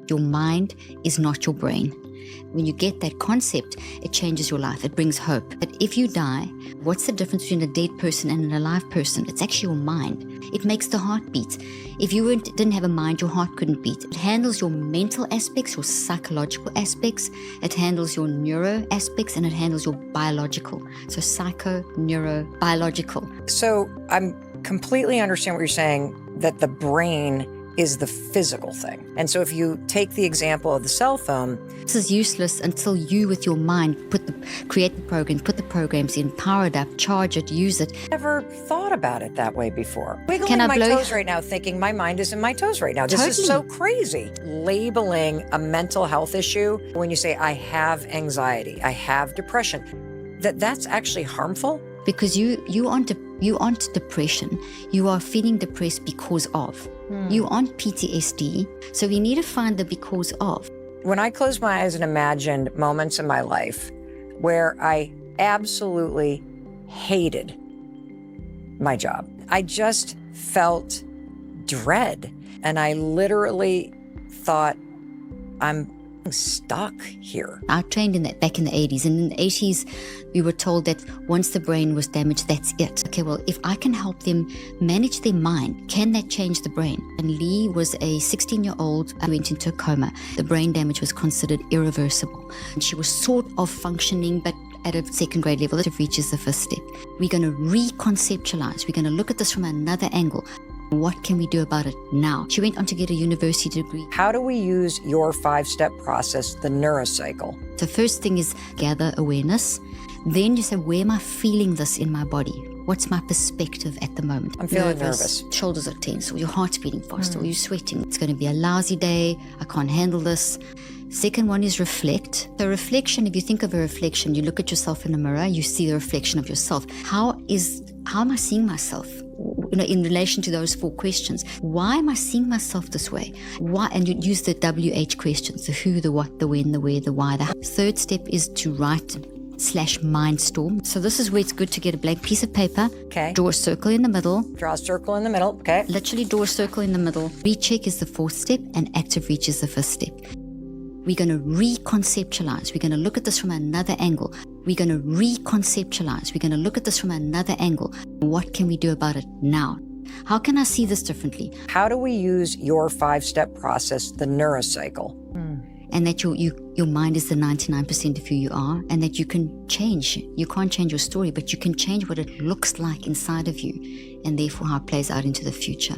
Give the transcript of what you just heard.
Your mind is not your brain. When you get that concept, it changes your life. It brings hope. That if you die, what's the difference between a dead person and an alive person? It's actually your mind. It makes the heart beat. If you didn't have a mind, your heart couldn't beat. It handles your mental aspects, your psychological aspects. It handles your neuro aspects, and it handles your biological. So psycho, neuro, biological. So I'm completely understand what you're saying, that the brain is the physical thing. And so if you take the example of the cell phone, this is useless until you, with your mind, create the program, put the programs in, power it up, charge it, use it. Never thought about it that way before. Wiggling my toes right now, thinking my mind is in my toes right now. This is so crazy. Labeling a mental health issue, when you say I have anxiety, I have depression, that's actually harmful. Because you aren't depression. You are feeling depressed because of. You aren't PTSD. So we need to find the because of. When I close my eyes and imagined moments in my life where I absolutely hated my job, I just felt dread. And I literally thought, I'm stuck here. I trained in that back in the 80s. And in the 80s, we were told that once the brain was damaged, that's it. Okay, well, if I can help them manage their mind, can that change the brain? And Lee was a 16-year-old who went into a coma. The brain damage was considered irreversible. And she was sort of functioning, but at a second grade level, it reaches the first step. We're going to reconceptualize. We're going to look at this from another angle. What can we do about it now? She went on to get a university degree. How do we use your 5-step process, the neurocycle? The first thing is gather awareness. Then you say, where am I feeling this in my body? What's my perspective at the moment? I'm feeling nervous. Shoulders are tense, or your heart's beating fast, or you're sweating. It's going to be a lousy day. I can't handle this. Second one is reflect. The reflection, if you think of a reflection, you look at yourself in the mirror, you see the reflection of yourself. How am I seeing myself? In relation to those 4 questions. Why am I seeing myself this way? Why? And you use the WH questions, the who, the what, the when, the where, the why. The third step is to write/mindstorm. So this is where it's good to get a blank piece of paper. Okay. Draw a circle in the middle. Draw a circle in the middle. Okay. Literally draw a circle in the middle. Recheck is the 4th step, and active reach is the 1st step. We're going to reconceptualize. We're going to look at this from another angle. We're going to reconceptualize. We're going to look at this from another angle. What can we do about it now? How can I see this differently? How do we use your 5-step process, the neurocycle? And that your mind is the 99% of who you are, and that you can change. You can't change your story, but you can change what it looks like inside of you, and therefore how it plays out into the future.